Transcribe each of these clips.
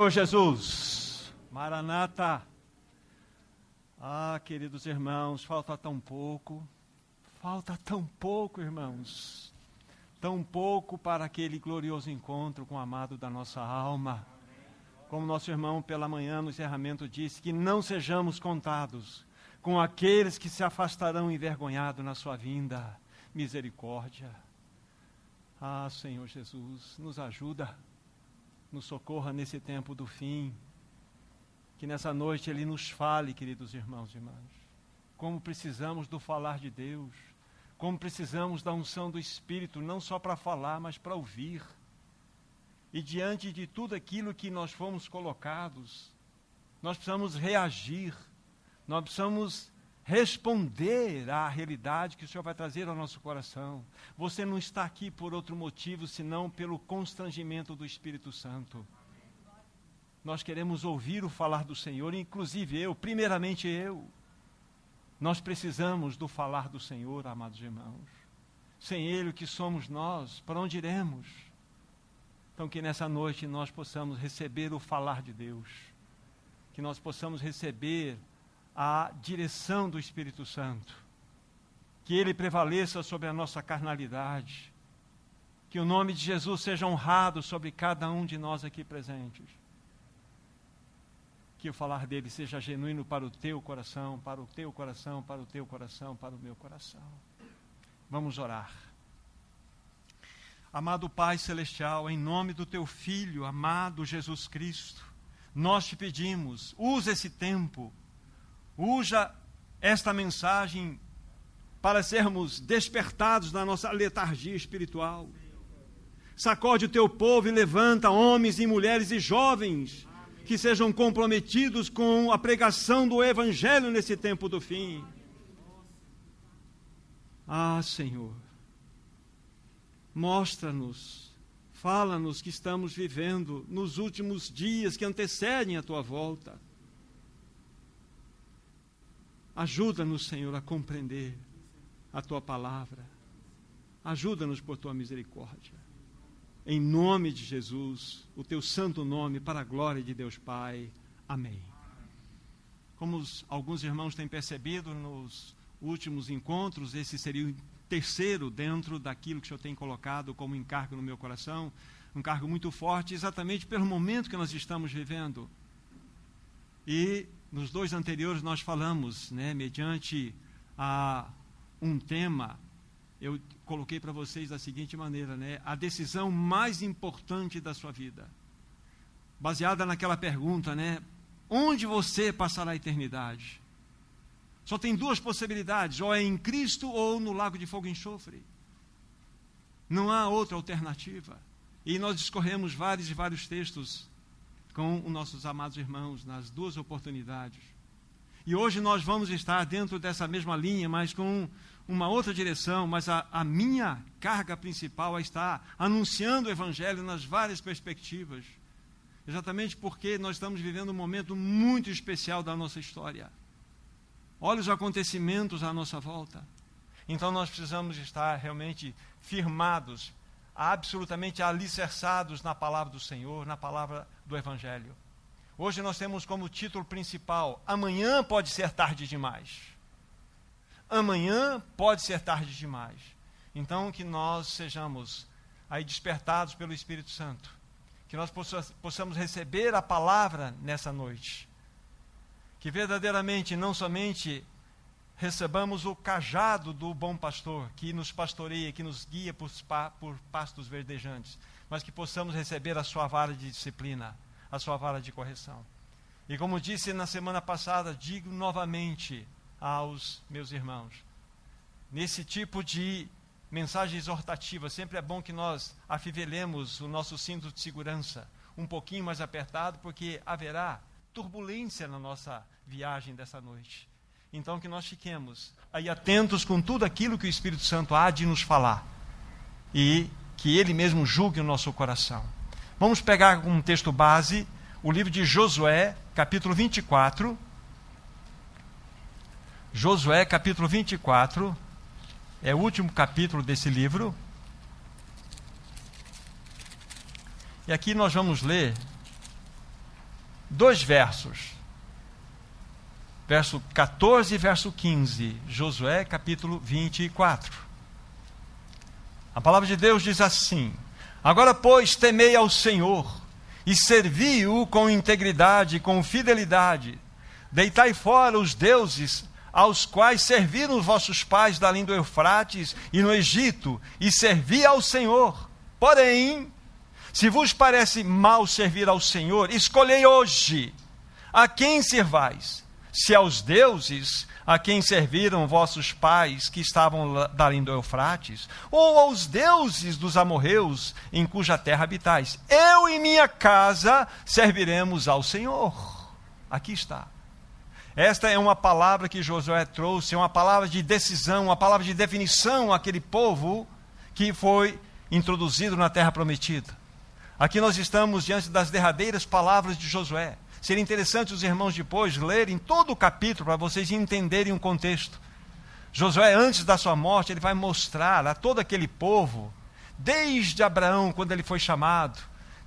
Senhor Jesus, Maranata. Queridos irmãos, falta tão pouco, irmãos, tão pouco para aquele glorioso encontro com o amado da nossa alma. Como nosso irmão pela manhã no encerramento disse, que não sejamos contados com aqueles que se afastarão envergonhados na sua vinda. Misericórdia. Senhor Jesus, nos ajuda, nos socorra nesse tempo do fim. Que nessa noite Ele nos fale, queridos irmãos e irmãs, como precisamos do falar de Deus, como precisamos da unção do Espírito, não só para falar, mas para ouvir. E diante de tudo aquilo que nós fomos colocados, nós precisamos reagir, nós precisamos responder à realidade que o Senhor vai trazer ao nosso coração. Você não está aqui por outro motivo, senão pelo constrangimento do Espírito Santo. Nós queremos ouvir o falar do Senhor, inclusive primeiramente eu. Nós precisamos do falar do Senhor, amados irmãos. Sem Ele, o que somos nós? Para onde iremos? Então, que nessa noite nós possamos receber o falar de Deus, que nós possamos receber a direção do Espírito Santo, que Ele prevaleça sobre a nossa carnalidade, que o nome de Jesus seja honrado sobre cada um de nós aqui presentes, que o falar dele seja genuíno para o teu coração, para o teu coração, para o teu coração, para o meu coração. Vamos orar. Amado Pai Celestial, em nome do Teu Filho, amado Jesus Cristo, nós te pedimos, usa esse tempo, usa esta mensagem para sermos despertados da nossa letargia espiritual. Sacode o Teu povo e levanta homens e mulheres e jovens que sejam comprometidos com a pregação do Evangelho nesse tempo do fim. Senhor, mostra-nos, fala-nos que estamos vivendo nos últimos dias que antecedem a Tua volta. Ajuda-nos, Senhor, a compreender a Tua palavra. Ajuda-nos por Tua misericórdia. Em nome de Jesus, o Teu santo nome, para a glória de Deus Pai. Amém. Como alguns irmãos têm percebido nos últimos encontros, esse seria o terceiro dentro daquilo que o Senhor tem colocado como encargo no meu coração, um encargo muito forte, exatamente pelo momento que nós estamos vivendo. E nos dois anteriores nós falamos, mediante um tema, eu coloquei para vocês da seguinte maneira, a decisão mais importante da sua vida, baseada naquela pergunta, onde você passará a eternidade? Só tem duas possibilidades, ou é em Cristo ou no lago de fogo e enxofre. Não há outra alternativa. E nós discorremos vários e vários textos com os nossos amados irmãos nas duas oportunidades. E hoje nós vamos estar dentro dessa mesma linha, mas com uma outra direção, mas a minha carga principal é estar anunciando o Evangelho nas várias perspectivas, exatamente porque nós estamos vivendo um momento muito especial da nossa história. Olha os acontecimentos à nossa volta. Então nós precisamos estar realmente firmados, absolutamente alicerçados na palavra do Senhor, na palavra do Evangelho. Hoje nós temos como título principal, amanhã pode ser tarde demais. Amanhã pode ser tarde demais. Então que nós sejamos aí despertados pelo Espírito Santo, que nós possamos receber a palavra nessa noite, que verdadeiramente não somente recebamos o cajado do bom pastor, que nos pastoreia, que nos guia por pastos verdejantes, mas que possamos receber a sua vara de disciplina, a sua vara de correção. E como disse na semana passada, digo novamente aos meus irmãos, nesse tipo de mensagem exortativa, sempre é bom que nós afivelemos o nosso cinto de segurança um pouquinho mais apertado, porque haverá turbulência na nossa viagem dessa noite. Então que nós fiquemos aí atentos com tudo aquilo que o Espírito Santo há de nos falar e que Ele mesmo julgue o nosso coração. Vamos pegar um texto base, o livro de Josué, capítulo 24. Josué, capítulo 24, é o último capítulo desse livro. E aqui nós vamos ler 2 versos. Verso 14 e verso 15. Josué, capítulo 24. A palavra de Deus diz assim: agora, pois, temei ao Senhor, e servi-o com integridade e com fidelidade. Deitai fora os deuses aos quais serviram os vossos pais da além do Eufrates e no Egito, e servi ao Senhor. Porém, se vos parece mal servir ao Senhor, escolhei hoje a quem servais, se aos deuses a quem serviram vossos pais que estavam da além do Eufrates, ou aos deuses dos amorreus em cuja terra habitais. Eu e minha casa serviremos ao Senhor. Aqui está. Esta é uma palavra que Josué trouxe, é uma palavra de decisão, uma palavra de definição àquele povo que foi introduzido na terra prometida. Aqui nós estamos diante das derradeiras palavras de Josué. Seria interessante os irmãos depois lerem todo o capítulo para vocês entenderem o contexto. Josué, antes da sua morte, ele vai mostrar a todo aquele povo, desde Abraão, quando ele foi chamado,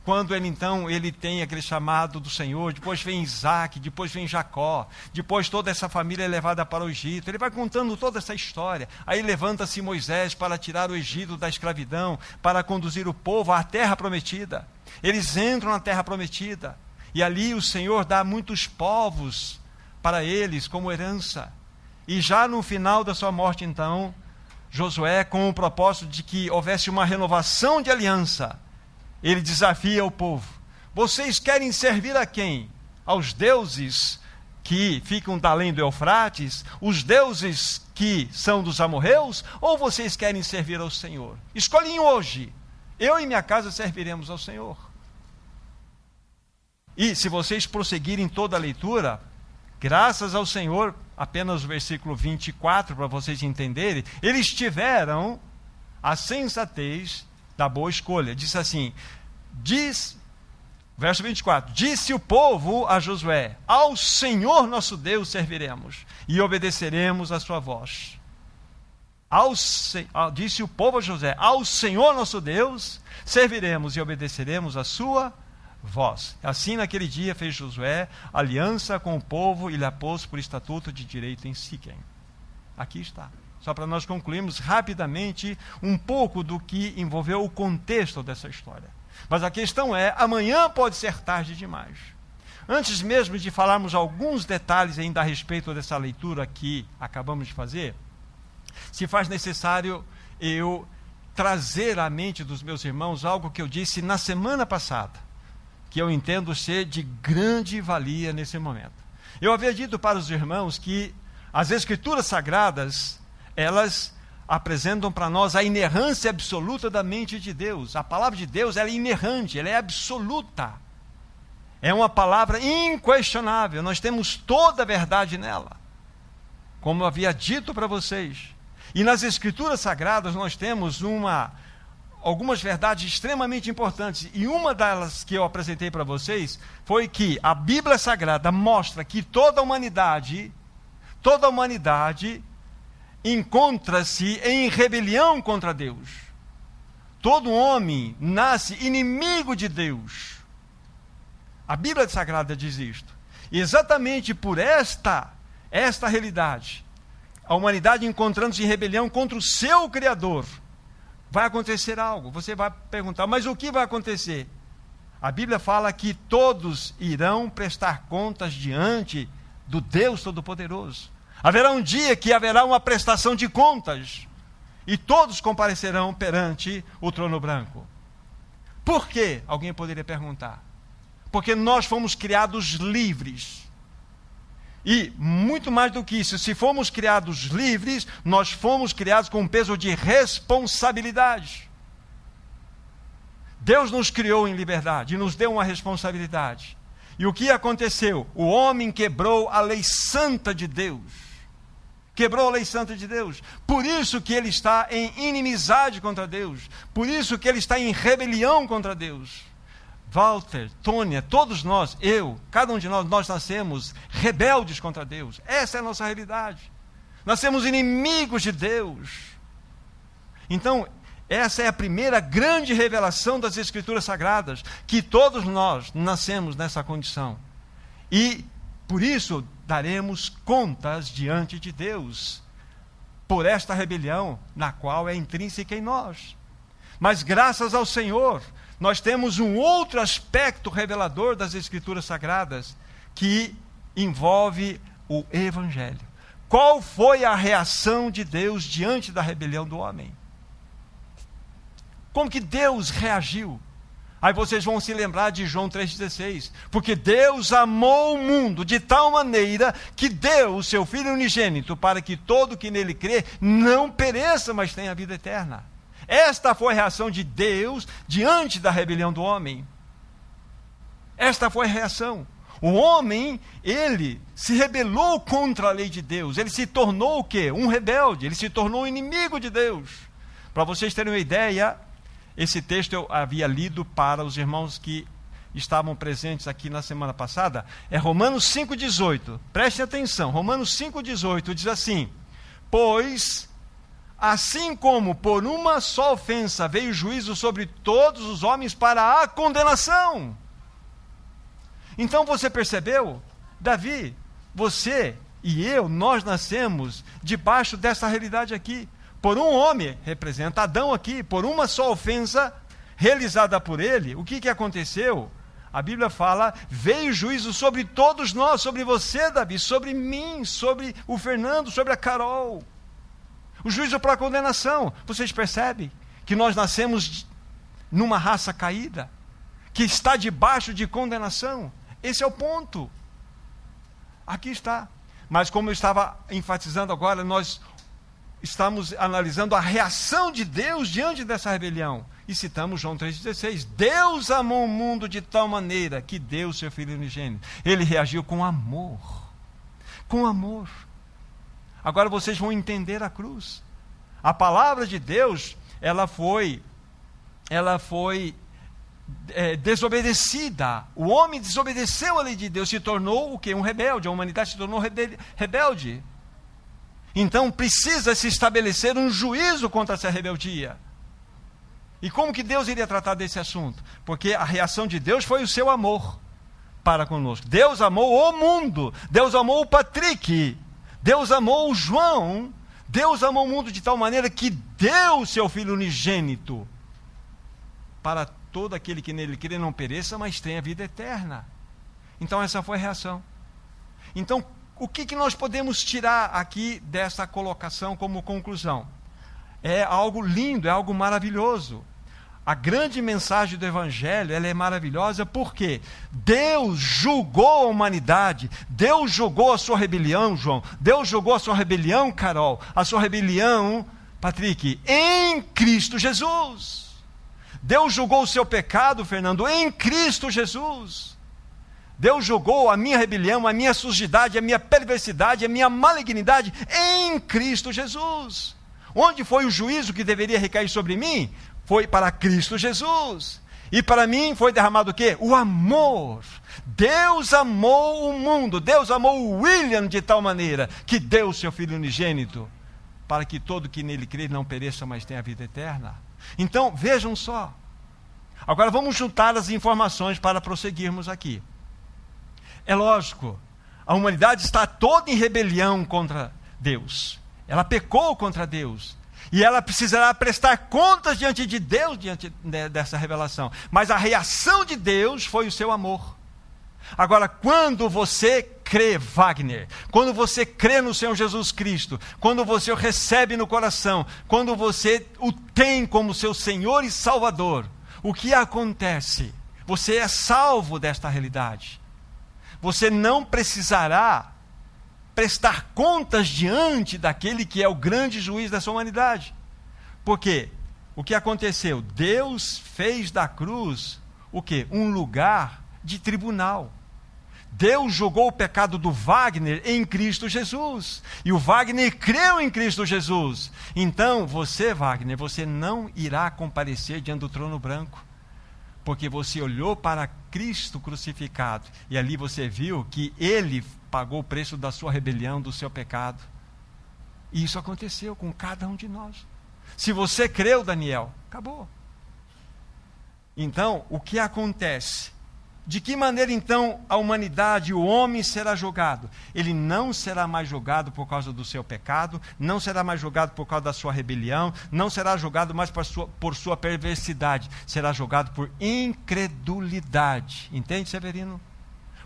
quando ele tem aquele chamado do Senhor, depois vem Isaac, depois vem Jacó, depois toda essa família é levada para o Egito. Ele vai contando toda essa história. Aí levanta-se Moisés para tirar o Egito da escravidão, para conduzir o povo à terra prometida. Eles entram na terra prometida. E ali o Senhor dá muitos povos para eles como herança. E já no final da sua morte, então, Josué, com o propósito de que houvesse uma renovação de aliança, ele desafia o povo. Vocês querem servir a quem? Aos deuses que ficam da além do Eufrates? Os deuses que são dos amorreus? Ou vocês querem servir ao Senhor? Escolhem hoje. Eu e minha casa serviremos ao Senhor. E se vocês prosseguirem toda a leitura, graças ao Senhor, apenas o versículo 24, para vocês entenderem, eles tiveram a sensatez da boa escolha. Diz assim, verso 24, disse o povo a Josué: ao Senhor nosso Deus serviremos e obedeceremos a sua voz. Disse o povo a Josué: ao Senhor nosso Deus serviremos e obedeceremos a sua voz. Assim, naquele dia, fez Josué aliança com o povo e lhe pôs por estatuto de direito em Siquém. Aqui está. Só para nós concluirmos rapidamente um pouco do que envolveu o contexto dessa história. Mas a questão é, amanhã pode ser tarde demais. Antes mesmo de falarmos alguns detalhes ainda a respeito dessa leitura que acabamos de fazer, se faz necessário eu trazer à mente dos meus irmãos algo que eu disse na semana passada, que eu entendo ser de grande valia nesse momento. Eu havia dito para os irmãos que as Escrituras Sagradas, elas apresentam para nós a inerrância absoluta da mente de Deus. A palavra de Deus, ela é inerrante, ela é absoluta. É uma palavra inquestionável, nós temos toda a verdade nela. Como eu havia dito para vocês. E nas Escrituras Sagradas nós temos algumas verdades extremamente importantes, e uma delas que eu apresentei para vocês foi que a Bíblia Sagrada mostra que toda a humanidade encontra-se em rebelião contra Deus. Todo homem nasce inimigo de Deus. A Bíblia Sagrada diz isto. E exatamente por esta realidade, a humanidade encontrando-se em rebelião contra o seu Criador, vai acontecer algo. Você vai perguntar, mas o que vai acontecer? A Bíblia fala que todos irão prestar contas diante do Deus Todo-Poderoso. Haverá um dia que haverá uma prestação de contas, e todos comparecerão perante o trono branco. Por quê? Alguém poderia perguntar. Porque nós fomos criados livres. E, muito mais do que isso, se fomos criados livres, nós fomos criados com um peso de responsabilidade. Deus nos criou em liberdade e nos deu uma responsabilidade. E o que aconteceu? O homem quebrou a lei santa de Deus. Quebrou a lei santa de Deus. Por isso que ele está em inimizade contra Deus. Por isso que ele está em rebelião contra Deus. Walter, Tônia, todos nós, cada um de nós nascemos rebeldes contra Deus. Essa é a nossa realidade. Nascemos inimigos de Deus. Então, essa é a primeira grande revelação das Escrituras Sagradas, que todos nós nascemos nessa condição. E por isso daremos contas diante de Deus por esta rebelião, na qual é intrínseca em nós. Mas graças ao Senhor, nós temos um outro aspecto revelador das Escrituras Sagradas, que envolve o Evangelho. Qual foi a reação de Deus diante da rebelião do homem? Como que Deus reagiu? Aí vocês vão se lembrar de João 3,16. Porque Deus amou o mundo de tal maneira que deu o seu Filho unigênito para que todo que nele crê não pereça, mas tenha vida eterna. Esta foi a reação de Deus diante da rebelião do homem. Esta foi a reação. O homem, ele se rebelou contra a lei de Deus. Ele se tornou o quê? Um rebelde. Ele se tornou um inimigo de Deus. Para vocês terem uma ideia, esse texto eu havia lido para os irmãos que estavam presentes aqui na semana passada. É Romanos 5,18. Prestem atenção. Romanos 5,18 diz assim: pois, assim como por uma só ofensa veio o juízo sobre todos os homens para a condenação. Então você percebeu? Davi, você e eu, nós nascemos debaixo dessa realidade aqui. Por um homem, representa Adão aqui, por uma só ofensa realizada por ele, o que aconteceu? A Bíblia fala, veio juízo sobre todos nós, sobre você, Davi, sobre mim, sobre o Fernando, sobre a Carol. O juízo para a condenação. Vocês percebem que nós nascemos numa raça caída, que está debaixo de condenação? Esse é o ponto. Aqui está. Mas como eu estava enfatizando agora, nós estamos analisando a reação de Deus diante dessa rebelião. E citamos João 3,16. Deus amou o mundo de tal maneira que deu o seu Filho unigênito. Ele reagiu com amor. Com amor. Agora vocês vão entender a cruz. A palavra de Deus, ela foi desobedecida. O homem desobedeceu a lei de Deus, se tornou o quê? Um rebelde. A humanidade se tornou rebelde. Então precisa se estabelecer um juízo contra essa rebeldia. E como que Deus iria tratar desse assunto? Porque a reação de Deus foi o seu amor para conosco. Deus amou o mundo. Deus amou o Patrick. Deus amou o João. Deus amou o mundo de tal maneira que deu o seu Filho unigênito para todo aquele que nele crê não pereça, mas tenha vida eterna. Então essa foi a reação. Então, o que nós podemos tirar aqui dessa colocação como conclusão? É algo lindo, é algo maravilhoso. A grande mensagem do Evangelho, ela é maravilhosa porque Deus julgou a humanidade, Deus julgou a sua rebelião, João, Deus julgou a sua rebelião, Carol, a sua rebelião, Patrick, em Cristo Jesus. Deus julgou o seu pecado, Fernando, em Cristo Jesus. Deus julgou a minha rebelião, a minha sujidade, a minha perversidade, a minha malignidade em Cristo Jesus. Onde foi o juízo que deveria recair sobre mim? Foi para Cristo Jesus. E para mim foi derramado o quê? O amor. Deus amou o mundo, Deus amou o William de tal maneira que deu o seu Filho unigênito para que todo que nele crê não pereça, mas tenha a vida eterna. Então, vejam só. Agora vamos juntar as informações para prosseguirmos aqui. É lógico, a humanidade está toda em rebelião contra Deus. Ela pecou contra Deus. E ela precisará prestar contas diante de Deus, diante dessa revelação. Mas a reação de Deus foi o seu amor. Agora, quando você crê, Wagner, quando você crê no Senhor Jesus Cristo, quando você o recebe no coração, quando você o tem como seu Senhor e Salvador, o que acontece? Você é salvo desta realidade. Você não precisará prestar contas diante daquele que é o grande juiz dessa humanidade. Por quê? O que aconteceu? Deus fez da cruz o quê? Um lugar de tribunal. Deus julgou o pecado do Wagner em Cristo Jesus. E o Wagner creu em Cristo Jesus. Então, você, Wagner, você não irá comparecer diante do trono branco. Porque você olhou para Cristo crucificado. E ali você viu que Ele pagou o preço da sua rebelião, do seu pecado. E isso aconteceu com cada um de nós. Se você creu, Daniel, acabou. Então, o que acontece? De que maneira então a humanidade, o homem será julgado? Ele não será mais julgado por causa do seu pecado, não será mais julgado por causa da sua rebelião, não será julgado mais por sua perversidade, será julgado por incredulidade. Entende, Severino?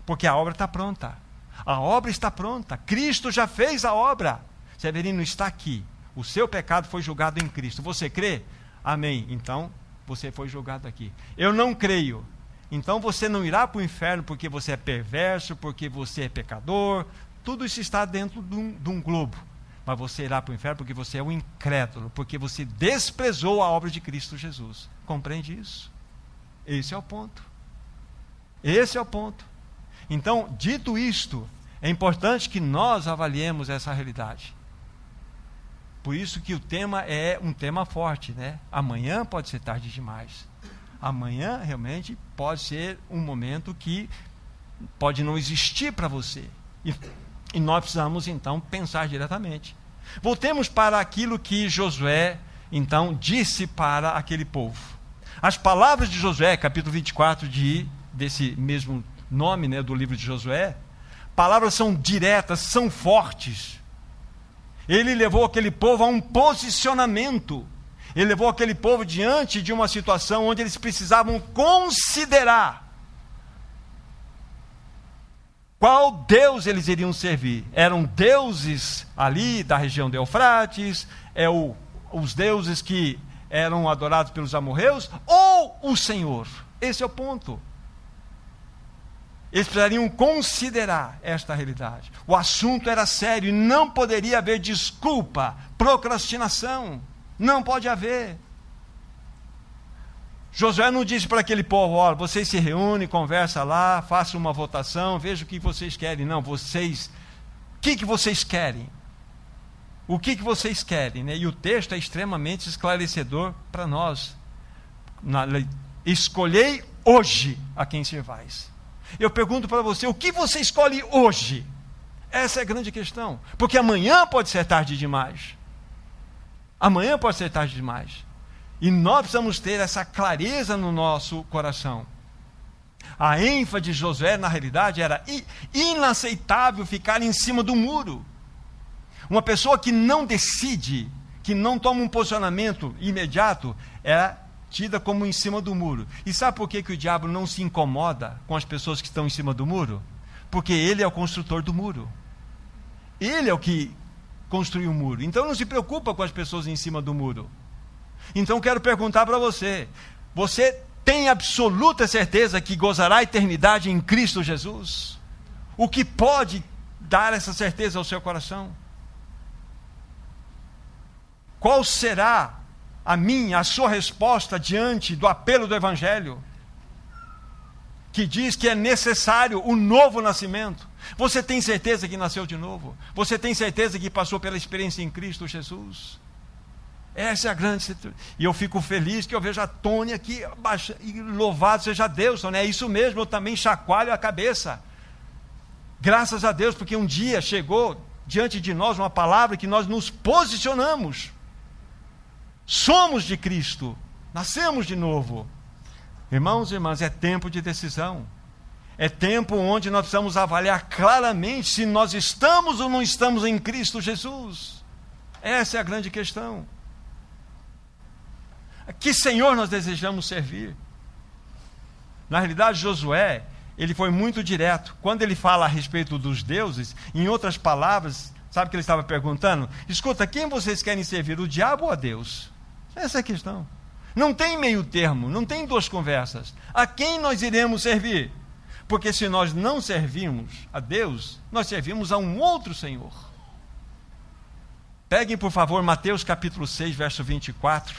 Porque a obra está pronta. A obra está pronta. Cristo já fez a obra. Severino, está aqui. O seu pecado foi julgado em Cristo. Você crê? Amém. Então, você foi julgado aqui. Eu não creio. Então você não irá para o inferno porque você é perverso, porque você é pecador. Tudo isso está dentro de um globo. Mas você irá para o inferno porque você é um incrédulo, porque você desprezou a obra de Cristo Jesus. Compreende isso? Esse é o ponto. Esse é o ponto. Então, dito isto, é importante que nós avaliemos essa realidade. Por isso que o tema é um tema forte, né? Amanhã pode ser tarde demais. Amanhã realmente pode ser um momento que pode não existir para você. E nós precisamos então pensar diretamente. Voltemos para aquilo que Josué então disse para aquele povo. As palavras de Josué, capítulo 24 desse mesmo nome, né, do livro de Josué, palavras são diretas, são fortes. Ele levou aquele povo a um posicionamento. Ele levou aquele povo diante de uma situação onde eles precisavam considerar qual Deus eles iriam servir. Eram deuses ali da região de Eufrates, os deuses que eram adorados pelos amorreus, ou o Senhor. Esse é o ponto. Eles precisariam considerar esta realidade. O assunto era sério e não poderia haver desculpa, procrastinação. Não pode haver. Josué não disse para aquele povo: olha, vocês se reúnem, conversam lá, façam uma votação, vejam o que vocês querem. Não, vocês, o que vocês querem? O que vocês querem? Né? E o texto é extremamente esclarecedor para nós. Escolhei hoje a quem servais. Eu pergunto para você: o que você escolhe hoje? Essa é a grande questão. Porque amanhã pode ser tarde demais. Amanhã pode ser tarde demais. E nós precisamos ter essa clareza no nosso coração. A ênfase de Josué, na realidade, era inaceitável ficar em cima do muro. Uma pessoa que não decide, que não toma um posicionamento imediato, é tida como em cima do muro. E sabe por que o diabo não se incomoda com as pessoas que estão em cima do muro? Porque ele é o construtor do muro. Ele é o que construiu o muro. Então não se preocupa com as pessoas em cima do muro. Então quero perguntar para você: você tem absoluta certeza que gozará a eternidade em Cristo Jesus? O que pode dar essa certeza ao seu coração? Qual será a sua resposta diante do apelo do Evangelho, que diz que é necessário o novo nascimento? Você tem certeza que nasceu de novo? Você tem certeza que passou pela experiência em Cristo Jesus? Essa é a grande certeza. E eu fico feliz que eu vejo a Tônia aqui, e louvado seja Deus, Tônia. É isso mesmo, eu também chacoalho a cabeça. Graças a Deus, porque um dia chegou diante de nós uma palavra que nós nos posicionamos. Somos de Cristo, nascemos de novo. Irmãos e irmãs, é tempo de decisão. É tempo onde nós precisamos avaliar claramente se nós estamos ou não estamos em Cristo Jesus. Essa é a grande questão. A que Senhor nós desejamos servir? Na realidade, Josué, ele foi muito direto. Quando ele fala a respeito dos deuses, em outras palavras, sabe o que ele estava perguntando? Escuta, quem vocês querem servir, o diabo ou a Deus? Essa é a questão. Não tem meio termo, não tem duas conversas. A quem nós iremos servir? Porque se nós não servirmos a Deus, nós servimos a um outro Senhor. Peguem, por favor, Mateus capítulo 6, verso 24.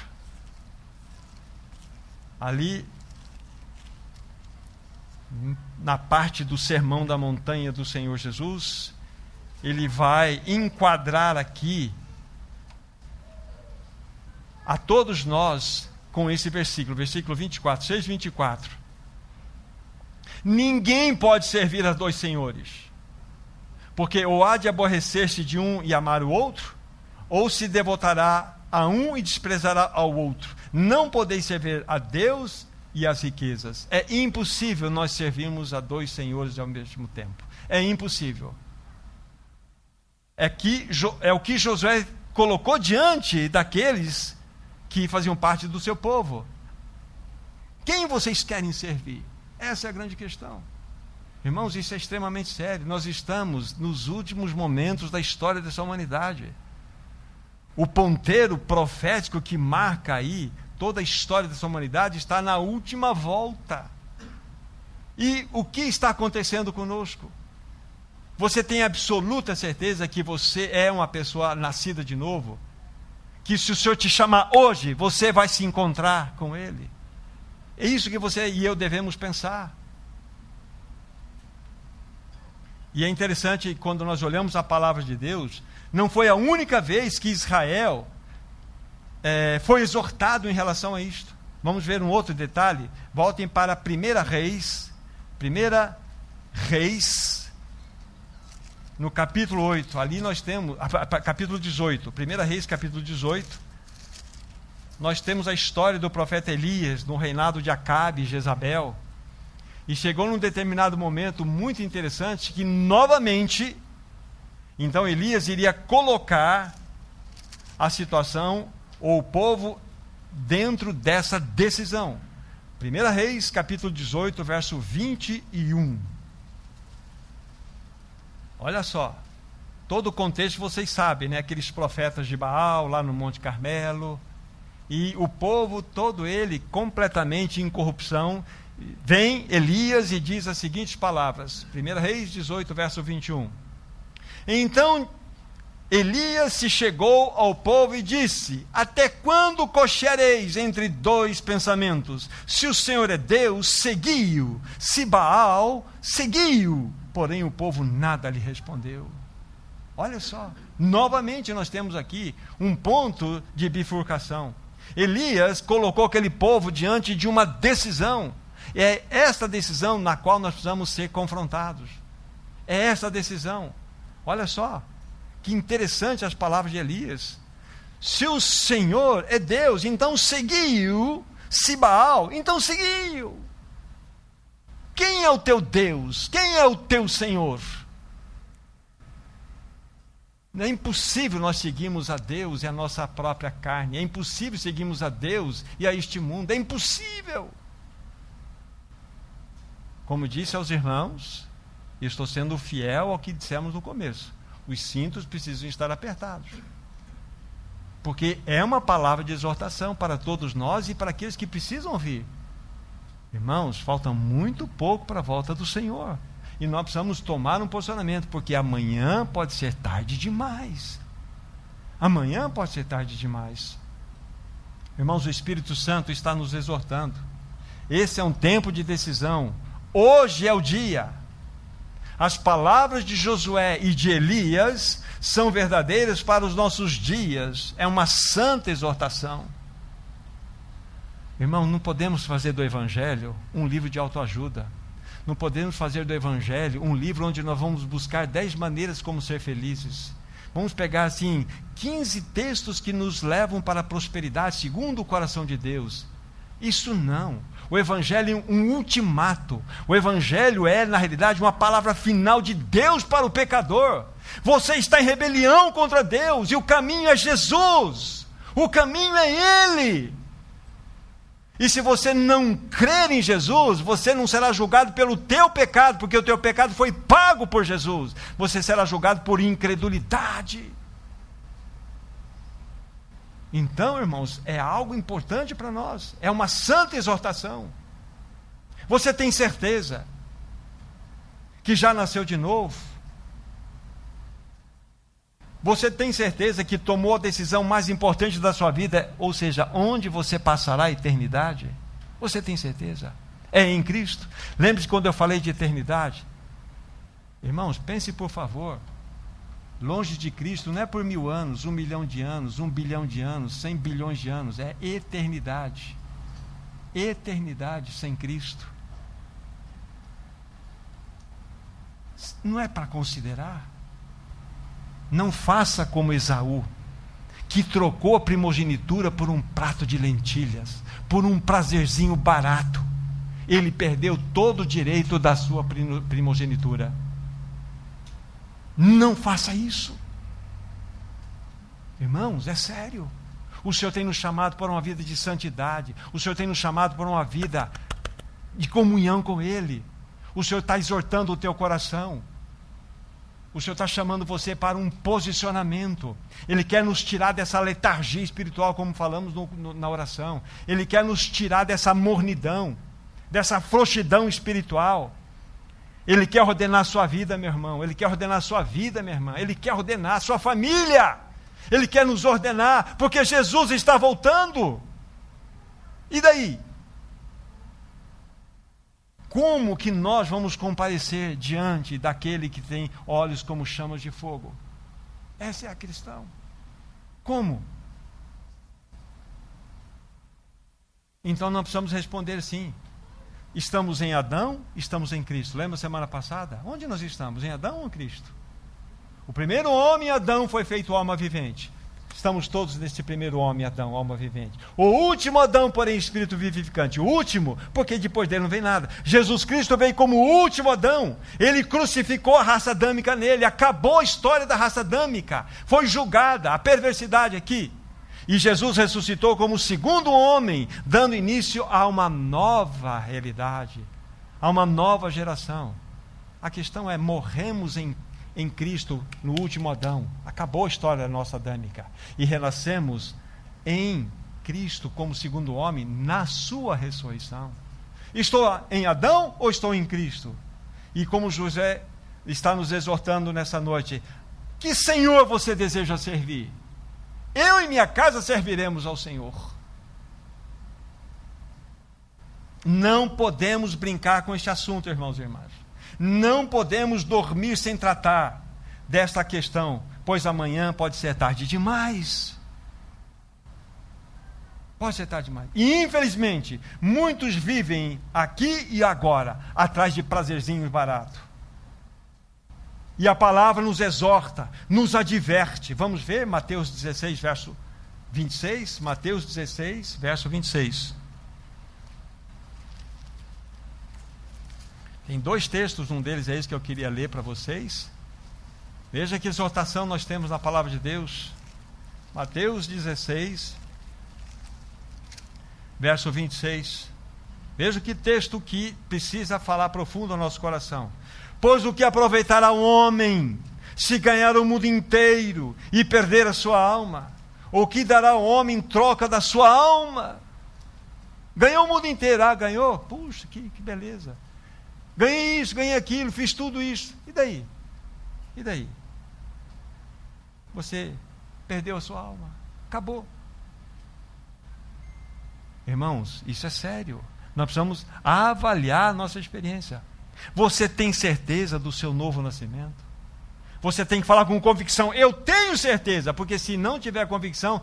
Ali, na parte do sermão da montanha do Senhor Jesus, ele vai enquadrar aqui a todos nós com esse versículo 24, 6, 24. Ninguém pode servir a dois senhores, porque ou há de aborrecer-se de um e amar o outro, ou se devotará a um e desprezará ao outro. Não podeis servir a Deus e as riquezas. É impossível nós servirmos a dois senhores ao mesmo tempo. É impossível. É o que Josué colocou diante daqueles que faziam parte do seu povo. Quem vocês querem servir? Essa é a grande questão. Irmãos, isso é extremamente sério. Nós estamos nos últimos momentos da história dessa humanidade. O ponteiro profético que marca aí toda a história dessa humanidade está na última volta. E o que está acontecendo conosco? Você tem absoluta certeza que você é uma pessoa nascida de novo? Que se o Senhor te chamar hoje, você vai se encontrar com Ele? É isso que você e eu devemos pensar. E é interessante, quando nós olhamos a palavra de Deus, não foi a única vez que Israel foi exortado em relação a isto. Vamos ver um outro detalhe. Voltem para 1 Reis, no capítulo 8. Ali nós temos, capítulo 18. 1 Reis, capítulo 18. Nós temos a história do profeta Elias, no reinado de Acabe e Jezabel. E chegou num determinado momento muito interessante, que novamente, então Elias iria colocar a situação, ou o povo, dentro dessa decisão. 1 Reis, capítulo 18, verso 21. Olha só, todo o contexto vocês sabem, né? Aqueles profetas de Baal, lá no Monte Carmelo, e o povo todo ele, completamente em corrupção. Vem Elias e diz as seguintes palavras, 1 Reis 18, verso 21. Então Elias se chegou ao povo e disse: até quando cocheareis entre dois pensamentos? Se o Senhor é Deus, segui-o; se Baal, segui-o. Porém o povo nada lhe respondeu. Olha só, novamente nós temos aqui um ponto de bifurcação. Elias colocou aquele povo diante de uma decisão. É esta decisão na qual nós precisamos ser confrontados. É essa decisão. Olha só, que interessante as palavras de Elias. Se o Senhor é Deus, então segui-o. Se Baal, então segui-o. Quem é o teu Deus? Quem é o teu Senhor? É impossível nós seguirmos a Deus e a nossa própria carne. É impossível seguirmos a Deus e a este mundo. É impossível. Como disse aos irmãos, e estou sendo fiel ao que dissemos no começo, os cintos precisam estar apertados. Porque é uma palavra de exortação para todos nós e para aqueles que precisam ouvir. Irmãos, falta muito pouco para a volta do Senhor. E nós precisamos tomar um posicionamento, porque amanhã pode ser tarde demais. Amanhã pode ser tarde demais. Irmãos, o Espírito Santo está nos exortando. Esse é um tempo de decisão. Hoje é o dia. As palavras de Josué e de Elias são verdadeiras para os nossos dias. É uma santa exortação. Irmão, não podemos fazer do Evangelho um livro de autoajuda. Não podemos fazer do Evangelho um livro onde nós vamos buscar 10 maneiras como ser felizes. Vamos pegar assim 15 textos que nos levam para a prosperidade segundo o coração de Deus. Isso não. O Evangelho é um ultimato. O Evangelho é, na realidade, uma palavra final de Deus para o pecador. Você está em rebelião contra Deus e o caminho é Jesus. O caminho é Ele. E se você não crer em Jesus, você não será julgado pelo teu pecado, porque o teu pecado foi pago por Jesus. Você será julgado por incredulidade. Então, irmãos, é algo importante para nós. É uma santa exortação. Você tem certeza que já nasceu de novo? Você tem certeza que tomou a decisão mais importante da sua vida, ou seja, onde você passará a eternidade? Você tem certeza? É em Cristo? Lembre-se quando eu falei de eternidade? Irmãos, pense por favor, longe de Cristo não é por 1000 anos, 1 milhão de anos, 1 bilhão de anos, 100 bilhões de anos, é eternidade. Eternidade sem Cristo. Não é para considerar? Não faça como Esaú, que trocou a primogenitura por um prato de lentilhas, por um prazerzinho barato. Ele perdeu todo o direito da sua primogenitura. Não faça isso. Irmãos, é sério. O Senhor tem nos chamado para uma vida de santidade. O Senhor tem nos chamado para uma vida de comunhão com Ele. O Senhor está exortando o teu coração. O Senhor está chamando você para um posicionamento. Ele quer nos tirar dessa letargia espiritual, como falamos na oração. Ele quer nos tirar dessa mornidão, dessa frouxidão espiritual. Ele quer ordenar a sua vida, meu irmão. Ele quer ordenar a sua vida, minha irmã. Ele quer ordenar a sua família. Ele quer nos ordenar, porque Jesus está voltando. E daí? Como que nós vamos comparecer diante daquele que tem olhos como chamas de fogo? Essa é a questão. Como? Então nós precisamos responder sim. Estamos em Adão, estamos em Cristo. Lembra semana passada? Onde nós estamos? Em Adão ou em Cristo? O primeiro homem, Adão, foi feito alma vivente. Estamos todos nesse primeiro homem, Adão, alma vivente. O último Adão, porém, espírito vivificante. O último, porque depois dele não vem nada. Jesus Cristo veio como o último Adão. Ele crucificou a raça adâmica nele. Acabou a história da raça adâmica. Foi julgada a perversidade aqui. E Jesus ressuscitou como o segundo homem, dando início a uma nova realidade, a uma nova geração. A questão é, morremos em Cristo no último Adão. Acabou a história da nossa adâmica. E renascemos em Cristo como segundo homem na sua ressurreição. Estou em Adão ou estou em Cristo? E como José está nos exortando nessa noite, que Senhor você deseja servir? Eu e minha casa serviremos ao Senhor. Não podemos brincar com este assunto, irmãos e irmãs. Não podemos dormir sem tratar desta questão, pois amanhã pode ser tarde demais. Pode ser tarde demais. E infelizmente, muitos vivem aqui e agora, atrás de prazerzinhos baratos. E a palavra nos exorta, nos adverte. Vamos ver Mateus 16, verso 26. Mateus 16, verso 26. Tem dois textos, um deles é esse que eu queria ler para vocês. Veja que exortação nós temos na palavra de Deus. Mateus 16, verso 26. Veja que texto que precisa falar profundo ao nosso coração. Pois o que aproveitará o homem se ganhar o mundo inteiro e perder a sua alma? Ou o que dará o homem em troca da sua alma? Ganhou o mundo inteiro. Ah, ganhou? Puxa, que beleza. Ganhei isso, ganhei aquilo, fiz tudo isso. E daí? E daí? Você perdeu a sua alma. Acabou. Irmãos, isso é sério. Nós precisamos avaliar a nossa experiência. Você tem certeza do seu novo nascimento? Você tem que falar com convicção. Eu tenho certeza, porque se não tiver convicção,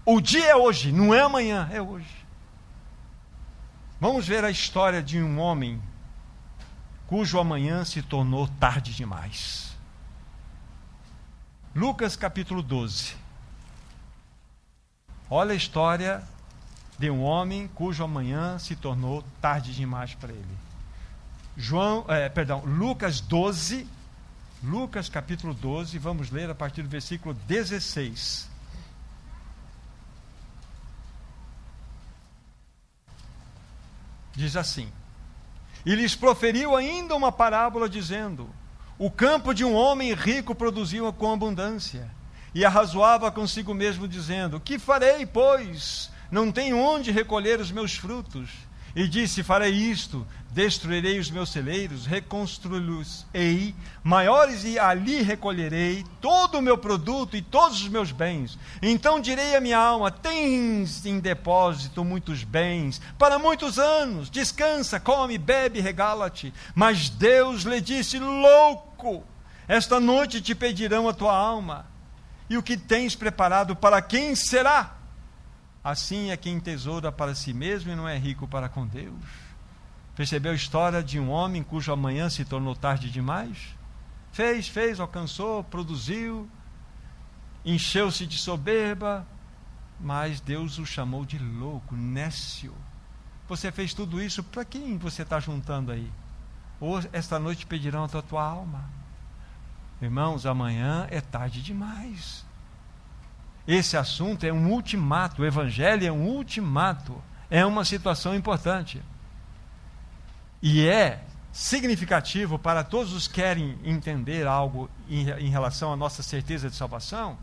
o dia é hoje, não é amanhã, é hoje. Vamos ver a história de um homem cujo amanhã se tornou tarde demais. Lucas capítulo 12. Olha a história de um homem cujo amanhã se tornou tarde demais para ele. Lucas 12, Lucas capítulo 12, vamos ler a partir do versículo 16. Diz assim: E lhes proferiu ainda uma parábola, dizendo: O campo de um homem rico produziu com abundância, e arrazoava consigo mesmo, dizendo: Que farei, pois? Não tenho onde recolher os meus frutos. E disse: Farei isto, destruirei os meus celeiros, reconstruí-los-ei maiores, e ali recolherei todo o meu produto e todos os meus bens. Então direi à minha alma: tens em depósito muitos bens para muitos anos, descansa, come, bebe, regala-te. Mas Deus lhe disse: louco, esta noite te pedirão a tua alma, e o que tens preparado para quem será? Assim é quem tesoura para si mesmo e não é rico para com Deus. Percebeu a história de um homem cujo amanhã se tornou tarde demais? Fez, alcançou, produziu. encheu-se de soberba, mas Deus o chamou de louco, nécio. Você fez tudo isso, para quem você está juntando aí? Ou esta noite pedirão a tua alma? Irmãos, amanhã é tarde demais. Esse assunto é um ultimato, o Evangelho é um ultimato, é uma situação importante. E é significativo para todos os que querem entender algo em relação à nossa certeza de salvação.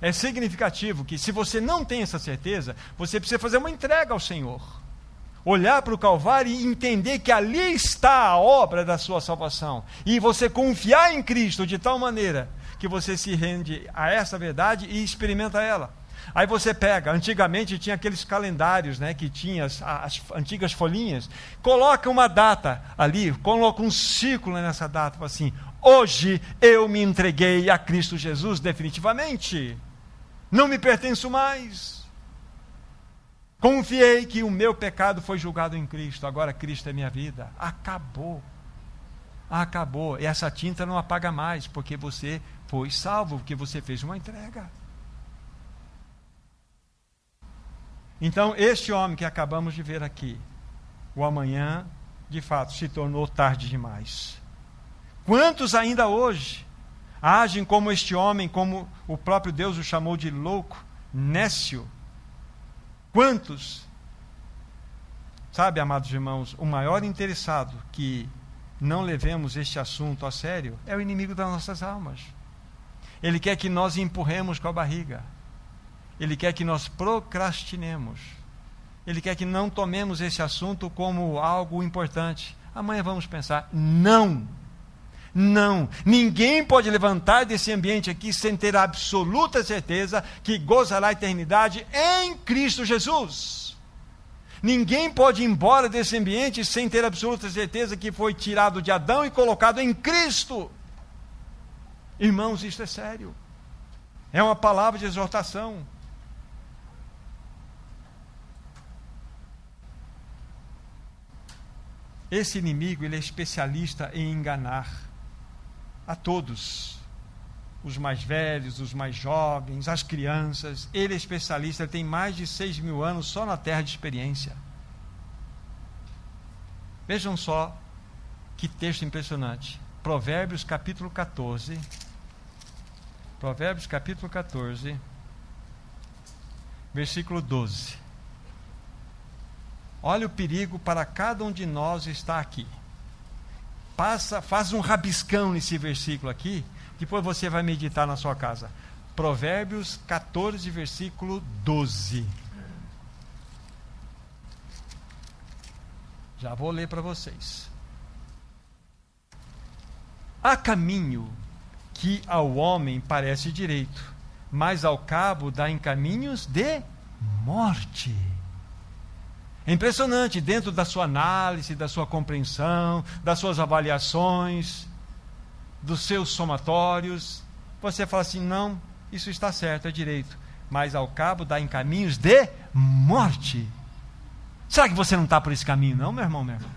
É significativo que, se você não tem essa certeza, você precisa fazer uma entrega ao Senhor. Olhar para o Calvário e entender que ali está a obra da sua salvação. E você confiar em Cristo de tal maneira que você se rende a essa verdade e experimenta ela. Aí você pega, antigamente tinha aqueles calendários, né, que tinha as antigas folhinhas, coloca uma data ali, coloca um círculo nessa data, fala assim: hoje eu me entreguei a Cristo Jesus definitivamente, não me pertenço mais, confiei que o meu pecado foi julgado em Cristo, agora Cristo é minha vida. Acabou, e essa tinta não apaga mais, porque você foi salvo, porque você fez uma entrega. Então, este homem que acabamos de ver aqui, o amanhã, de fato, se tornou tarde demais. Quantos ainda hoje agem como este homem, como o próprio Deus o chamou de louco, nécio? Quantos? Sabe, amados irmãos, o maior interessado que não levemos este assunto a sério é o inimigo das nossas almas. Ele quer que nós empurremos com a barriga. Ele quer que nós procrastinemos. Ele quer que não tomemos esse assunto como algo importante. Amanhã vamos pensar. Não. Ninguém pode levantar desse ambiente aqui sem ter a absoluta certeza que gozará a eternidade em Cristo Jesus. Ninguém pode ir embora desse ambiente sem ter a absoluta certeza que foi tirado de Adão e colocado em Cristo. Irmãos, isto é sério. É uma palavra de exortação. Esse inimigo, ele é especialista em enganar a todos, os mais velhos, os mais jovens, as crianças. Ele é especialista, ele tem mais de 6.000 anos só na terra de experiência. Vejam só que texto impressionante. Provérbios capítulo 14. Provérbios capítulo 14, versículo 12. Olha o perigo para cada um de nós está aqui. Faz um rabiscão nesse versículo aqui, depois você vai meditar na sua casa. Provérbios 14, versículo 12. Já vou ler para vocês. Há caminho que ao homem parece direito, mas ao cabo dá em caminhos de morte. É impressionante, dentro da sua análise, da sua compreensão, das suas avaliações, dos seus somatórios, você fala assim: não, isso está certo, é direito, mas ao cabo dá em caminhos de morte. Será que você não está por esse caminho, não, meu irmão, minha irmã?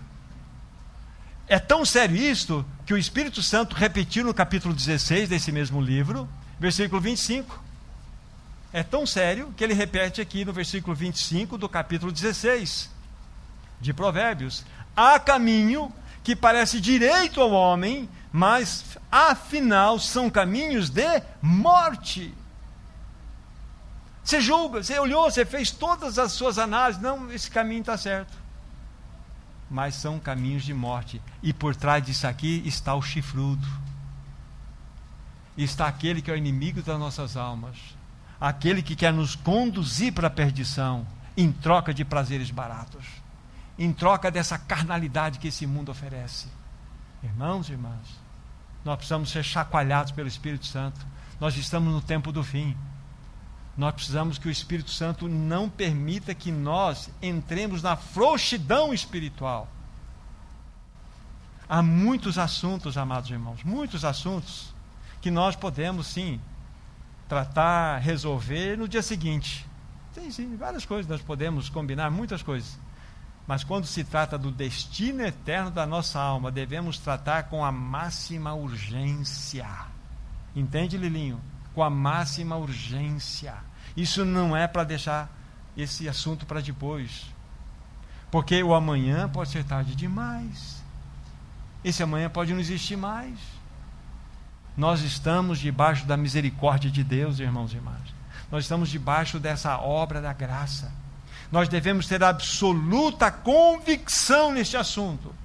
É tão sério isto que o Espírito Santo repetiu no capítulo 16 desse mesmo livro, versículo 25. É tão sério que ele repete aqui no versículo 25 do capítulo 16 de Provérbios. Há caminho que parece direito ao homem, mas afinal são caminhos de morte. Você julga, você olhou, você fez todas as suas análises. Não, esse caminho está certo. Mas são caminhos de morte. E por trás disso aqui está o chifrudo. Está aquele que é o inimigo das nossas almas. Aquele que quer nos conduzir para a perdição, em troca de prazeres baratos, em troca dessa carnalidade que esse mundo oferece. Irmãos e irmãs, nós precisamos ser chacoalhados pelo Espírito Santo. Nós estamos no tempo do fim. Nós precisamos que o Espírito Santo não permita que nós entremos na frouxidão espiritual. Há muitos assuntos, amados irmãos, muitos assuntos que nós podemos sim tratar, resolver no dia seguinte. Sim, várias coisas nós podemos combinar, muitas coisas. Mas quando se trata do destino eterno da nossa alma, devemos tratar com a máxima urgência. Entende, Lilinho? com a máxima urgência. Isso não é para deixar esse assunto para depois, porque o amanhã pode ser tarde demais. Esse amanhã pode não existir mais. Nós estamos debaixo da misericórdia de Deus, irmãos e irmãs. Nós estamos debaixo dessa obra da graça. Nós devemos ter absoluta convicção neste assunto,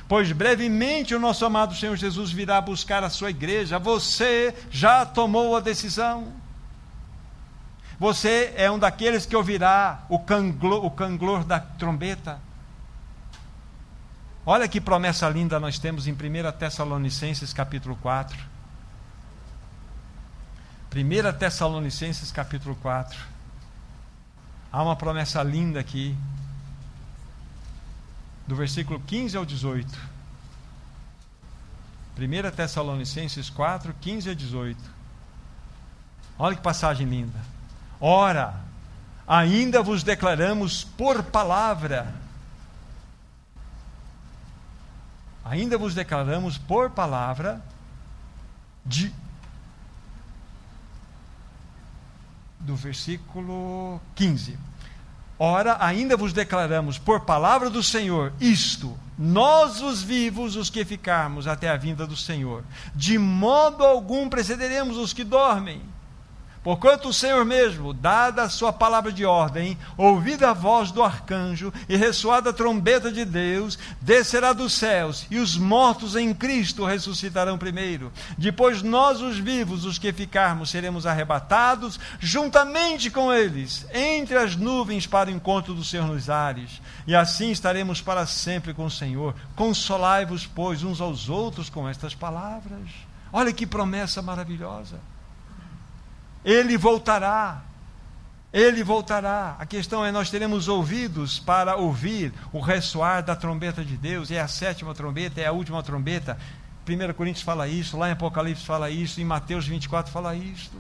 pois brevemente o nosso amado Senhor Jesus virá buscar a sua igreja. Você já tomou a decisão. Você é um daqueles que ouvirá o canglor da trombeta. Olha que promessa linda nós temos em 1 Tessalonicenses capítulo 4. 1 Tessalonicenses capítulo 4. Há uma promessa linda aqui, do versículo 15 ao 18. 1 Tessalonicenses 4, 15 a 18. Olha que passagem linda. Ora, ainda vos declaramos por palavra. Ainda vos declaramos por palavra do versículo 15. Ora, ainda vos declaramos por palavra do Senhor, isto, nós os vivos, os que ficarmos até a vinda do Senhor, de modo algum precederemos os que dormem. Porquanto o Senhor mesmo, dada a sua palavra de ordem, ouvida a voz do arcanjo e ressoada a trombeta de Deus, descerá dos céus, e os mortos em Cristo ressuscitarão primeiro. Depois nós, os vivos, os que ficarmos, seremos arrebatados juntamente com eles, entre as nuvens para o encontro do Senhor nos ares. E assim estaremos para sempre com o Senhor. Consolai-vos, pois, uns aos outros com estas palavras. Olha que promessa maravilhosa. Ele voltará. Ele voltará. A questão é, nós teremos ouvidos para ouvir o ressoar da trombeta de Deus. É a 7ª trombeta, é a última trombeta. 1 Coríntios fala isso, lá em Apocalipse fala isso, em Mateus 24 fala isso.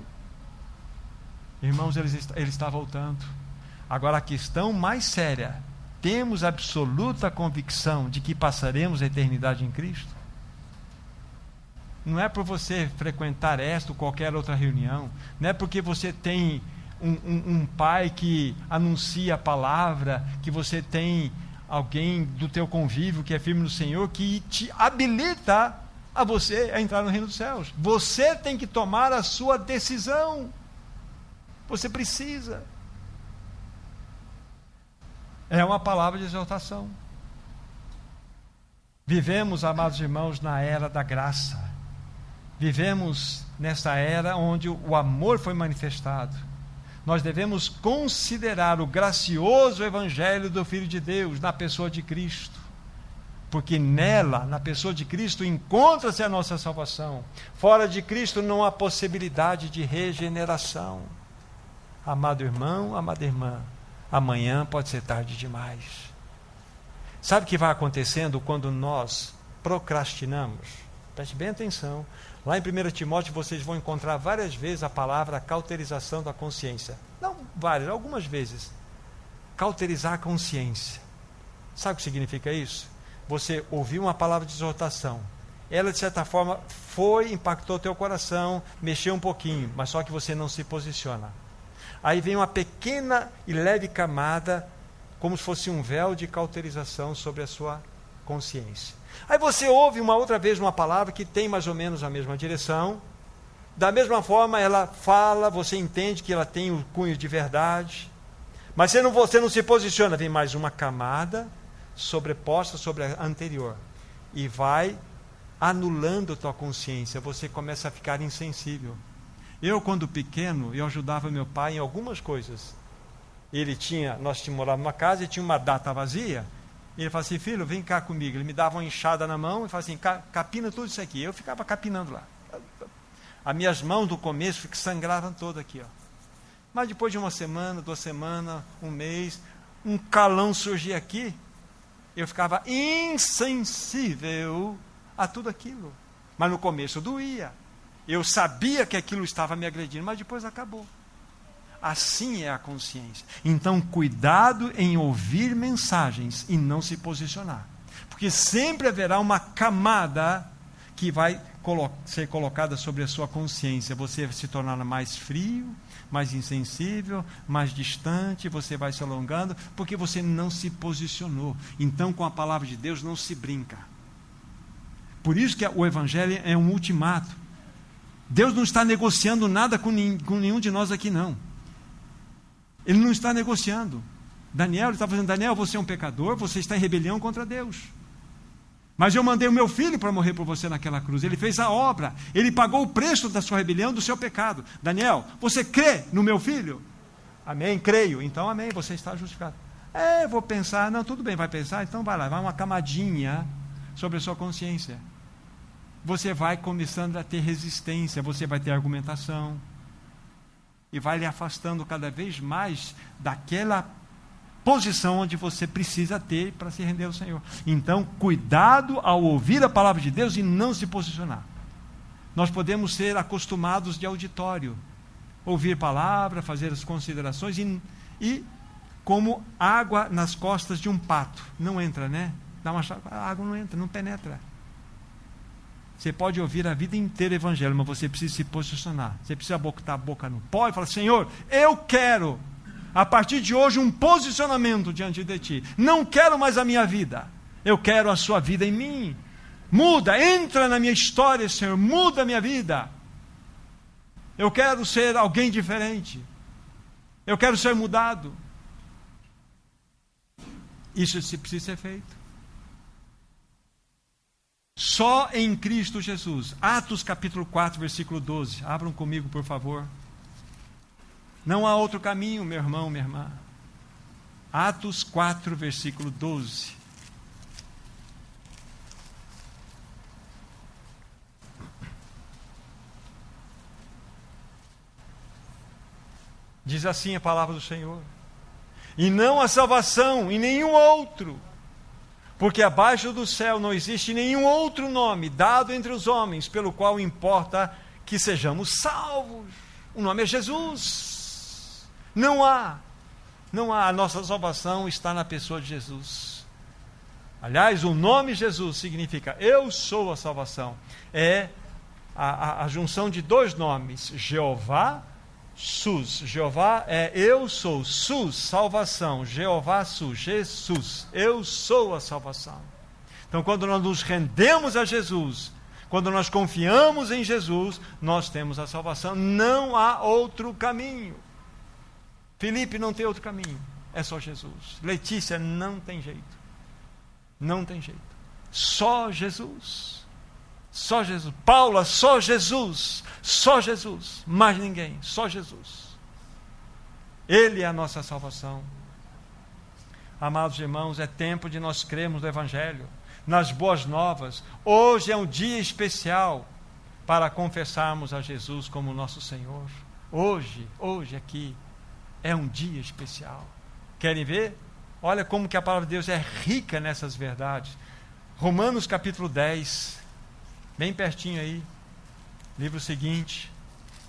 Irmãos, ele está voltando. Agora a questão mais séria: temos absoluta convicção de que passaremos a eternidade em Cristo? Não é por você frequentar esta ou qualquer outra reunião, não é porque você tem um pai que anuncia a palavra, que você tem alguém do teu convívio que é firme no Senhor, que te habilita a você a entrar no reino dos céus. Você tem que tomar a sua decisão. Você precisa. É uma palavra de exortação. Vivemos, amados irmãos, na era da graça. Vivemos nessa era onde o amor foi manifestado. Nós devemos considerar o gracioso evangelho do Filho de Deus na pessoa de Cristo, porque nela, na pessoa de Cristo, encontra-se a nossa salvação. Fora de Cristo não há possibilidade de regeneração. Amado irmão, amada irmã, amanhã pode ser tarde demais. Sabe o que vai acontecendo quando nós procrastinamos? Preste bem atenção. Lá em 1 Timóteo vocês vão encontrar várias vezes a palavra cauterização da consciência. Não várias, algumas vezes. Cauterizar a consciência. Sabe o que significa isso? Você ouviu uma palavra de exortação. Ela, de certa forma, impactou o teu coração, mexeu um pouquinho, mas só que você não se posiciona. Aí vem uma pequena e leve camada, como se fosse um véu de cauterização sobre a sua consciência. Aí você ouve uma outra vez uma palavra que tem mais ou menos a mesma direção. Da mesma forma ela fala, você entende que ela tem o cunho de verdade. Mas você não se posiciona, vem mais uma camada sobreposta sobre a anterior. E vai anulando a tua consciência, você começa a ficar insensível. Eu, quando pequeno, eu ajudava meu pai em algumas coisas. Nós morávamos numa casa e tinha uma data vazia. E ele falava assim: filho, vem cá comigo. Ele me dava uma enxada na mão e falava assim: capina tudo isso aqui. Eu ficava capinando lá. As minhas mãos do começo sangravam todas aqui, ó. Mas depois de uma semana, 2 semanas, um mês, um calão surgia aqui, eu ficava insensível a tudo aquilo. Mas no começo doía. Eu sabia que aquilo estava me agredindo, mas depois acabou. Assim é a consciência. Então, cuidado em ouvir mensagens e não se posicionar. Porque sempre haverá uma camada que vai ser colocada sobre a sua consciência. Você vai se tornar mais frio, mais insensível, mais distante, você vai se alongando, porque você não se posicionou. Então, com a palavra de Deus não se brinca. Por isso que o Evangelho é um ultimato. Deus não está negociando nada com nenhum de nós aqui, não. Ele não está negociando. Ele está dizendo: Daniel, você é um pecador, você está em rebelião contra Deus. Mas eu mandei o meu filho para morrer por você naquela cruz. Ele fez a obra. Ele pagou o preço da sua rebelião, do seu pecado. Daniel, você crê no meu filho? Amém? Creio. Então, amém, você está justificado. Vou pensar. Não, tudo bem, vai pensar? Então vai lá, vai uma camadinha sobre a sua consciência. Você vai começando a ter resistência, você vai ter argumentação. E vai lhe afastando cada vez mais daquela posição onde você precisa ter para se render ao Senhor. Então, cuidado ao ouvir a palavra de Deus e não se posicionar. Nós podemos ser acostumados de auditório, ouvir palavra, fazer as considerações e como água nas costas de um pato. Não entra, né? A água não entra, não penetra. Você pode ouvir a vida inteira o Evangelho, mas você precisa se posicionar. Você precisa botar a boca no pó e falar: Senhor, eu quero, a partir de hoje, um posicionamento diante de Ti. Não quero mais a minha vida. Eu quero a Sua vida em mim. Muda, entra na minha história, Senhor. Muda a minha vida. Eu quero ser alguém diferente. Eu quero ser mudado. Isso precisa ser feito. Só em Cristo Jesus. Atos capítulo 4, versículo 12. Abram comigo, por favor. Não há outro caminho, meu irmão, minha irmã. Atos 4, versículo 12. Diz assim a palavra do Senhor: e não há salvação em nenhum outro, porque abaixo do céu não existe nenhum outro nome dado entre os homens, pelo qual importa que sejamos salvos. O nome é Jesus. Não há. A nossa salvação está na pessoa de Jesus. Aliás, o nome Jesus significa eu sou a salvação. É a junção de dois nomes: Jeová, Sus. Jeová é eu sou, Sus, salvação. Jeová, Sus, Jesus. Eu sou a salvação. Então, quando nós nos rendemos a Jesus, quando nós confiamos em Jesus, nós temos a salvação. Não há outro caminho. Felipe, não tem outro caminho. É só Jesus. Letícia, não tem jeito. Não tem jeito. Só Jesus. Só Jesus. Paula, só Jesus. Só Jesus. Mais ninguém. Só Jesus. Ele é a nossa salvação. Amados irmãos, é tempo de nós crermos no Evangelho, nas boas novas. Hoje é um dia especial para confessarmos a Jesus como nosso Senhor. Hoje aqui, é um dia especial. Querem ver? Olha como que a palavra de Deus é rica nessas verdades. Romanos capítulo 10, bem pertinho aí, livro seguinte,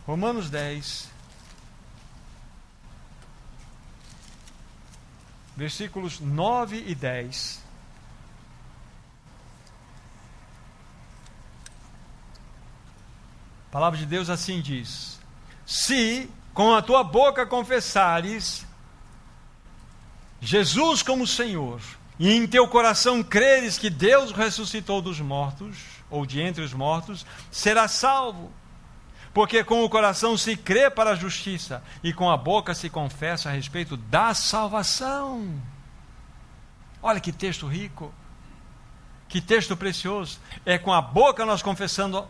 Romanos 10, versículos 9 e 10. A palavra de Deus assim diz: se com a tua boca confessares Jesus como Senhor, e em teu coração creres que Deus ressuscitou dos mortos, ou de entre os mortos, serás salvo. Porque com o coração se crê para a justiça, e com a boca se confessa a respeito da salvação. Olha que texto rico, que texto precioso. É com a boca nós confessando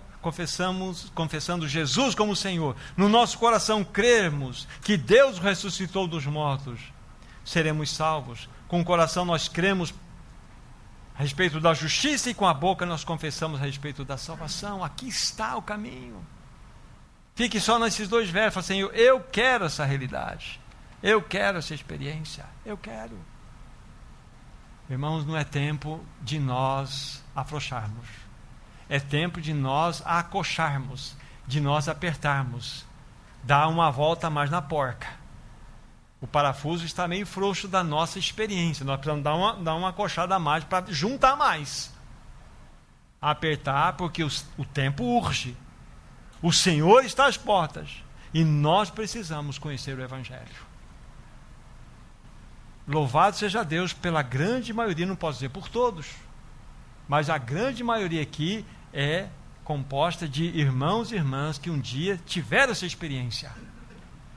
Jesus como Senhor, no nosso coração crermos que Deus ressuscitou dos mortos, seremos salvos. Com o coração nós cremos a respeito da justiça, e com a boca nós confessamos a respeito da salvação. Aqui está o caminho. Fique só nesses dois versos. Fala: Senhor, eu quero essa realidade, eu quero essa experiência, eu quero. Irmãos, não é tempo de nós afrouxarmos. É tempo de nós acocharmos, de nós apertarmos, dar uma volta mais na porca. O parafuso está meio frouxo da nossa experiência. Nós precisamos dar uma acochada a mais para juntar mais. a apertar, porque o tempo urge. O Senhor está às portas e nós precisamos conhecer o Evangelho. Louvado seja Deus pela grande maioria, não posso dizer por todos, mas a grande maioria aqui é composta de irmãos e irmãs que um dia tiveram essa experiência.